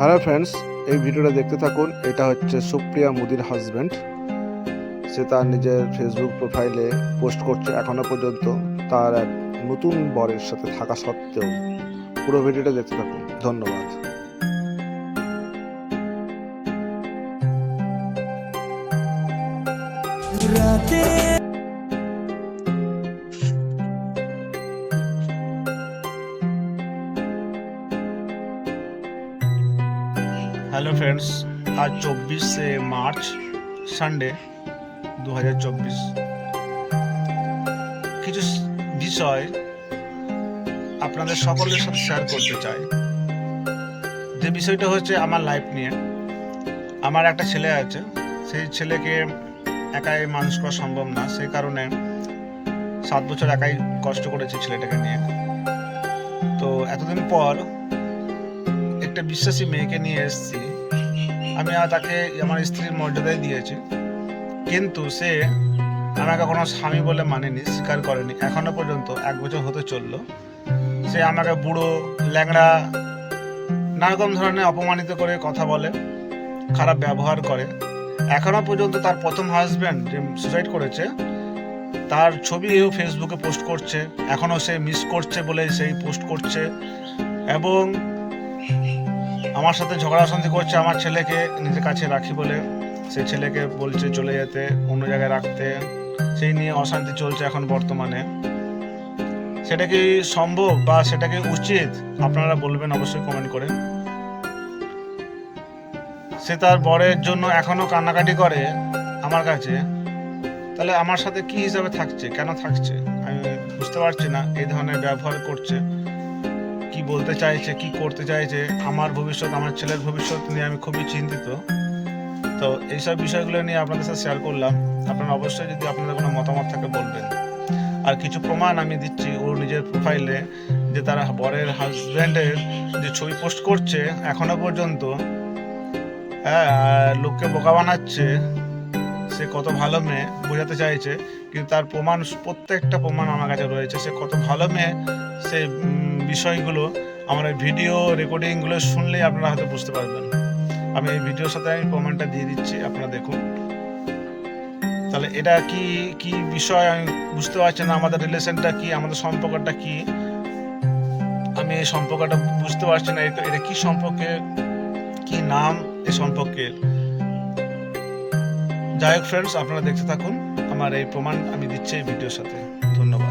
Hello friends, এই ভিডিওটা দেখতে থাকুন। এটা হচ্ছে সুপ্রিয়া মোদির হাজব্যান্ড। সে তার নিজের ফেসবুক প্রোফাইলে পোস্ট করছে এখনো পর্যন্ত তার এক নতুন বরের সাথে থাকা সত্ত্বেও। পুরো ভিডিওটা দেখতে থাকুন। ধন্যবাদ। হ্যালো ফ্রেন্ডস, আজ 24শে মার্চ সানডে 2024। কিছু বিষয় আপনাদের সকলের সাথে শেয়ার করতে চাই। যে বিষয়টা হচ্ছে আমার লাইফ নিয়ে। আমার একটা ছেলে আছে, সেই ছেলেকে একাই মানুষ করা সম্ভব না, সেই কারণে 7 বছর একাই কষ্ট করেছি ছেলেটাকে নিয়ে। তো এতদিন পর একটা বিশ্বাসী মেয়েকে নিয়ে এসেছি। আমি তাকে আমার স্ত্রীর মর্যাদায় দিয়েছি, কিন্তু সে আমাকে কোনো স্বামী বলে মানেনি, স্বীকার করেনি। এখনো পর্যন্ত 1 বছর হতে চললো। সে আমাকে বুড়ো, ল্যাংড়া, নানারকম ধরনের অপমানিত করে কথা বলে, খারাপ ব্যবহার করে। এখনো পর্যন্ত তার প্রথম হাজব্যান্ড যে সুসাইড করেছে তার ছবিও ফেসবুকে পোস্ট করছে। এখনো সে মিস করছে বলে সেই পোস্ট করছে, এবং আমার সাথে ঝগড়া অশান্তি করছে আমার ছেলেকে নিজের কাছে রাখি বলে। সেই ছেলেকে বলছে চলে যেতে, অন্য জায়গায় রাখতে। সেই নিয়ে অশান্তি চলছে এখন বর্তমানে। সেটা কি সম্ভব বা সেটা কি উচিত? আপনারা বলবেন অবশ্যই কমেন্ট করে। সে তার বরের জন্য এখনো কান্নাকাটি করে আমার কাছে। তাহলে আমার সাথে কি হিসাবে থাকছে, কেন থাকছে আমি বুঝতে পারছি না। এই ধরনের ব্যবহার করছে, কি বলতে চাইছে, কি করতে চাইছে। আমার ভবিষ্যৎ, আমার ছেলের ভবিষ্যৎ নিয়ে আমি খুবই চিন্তিত। তো এইসব বিষয়গুলো নিয়ে আপনাদের সাথে শেয়ার করলাম। আপনারা অবশ্যই যদি আপনাদের কোনো মতামত থাকে বলবেন। আর কিছু প্রমাণ আমি দিচ্ছি ওর নিজের প্রোফাইলে, যে তার বরের হাজব্যান্ডের যে ছবি পোস্ট করছে এখনো পর্যন্ত। লোককে বোকা বানাচ্ছে, সে কত ভালো মেয়ে বোঝাতে চাইছে, কিন্তু তার প্রমাণ, প্রত্যেকটা প্রমাণ আমার কাছে রয়েছে সে কত ভালো মেয়ে। সেই বিষয়গুলো আমার এই ভিডিও রেকর্ডিংগুলো শুনলেই আপনারা হয়তো বুঝতে পারবেন। আমি এই ভিডিওর সাথে আমি প্রমাণটা দিয়ে দিচ্ছি, আপনারা দেখুন। তাহলে এটা কি কি বিষয় আমি বুঝতে পারছি না। আমাদের রিলেশনটা কি, আমাদের সম্পর্কটা কি, আমি এই সম্পর্কটা বুঝতে পারছি না। এটা কি সম্পর্কে, কি নাম এই সম্পর্কের। যাই হোক ফ্রেন্ডস, আপনারা দেখতে থাকুন। আমার এই প্রমাণ আমি দিচ্ছি এই ভিডিওর সাথে। ধন্যবাদ।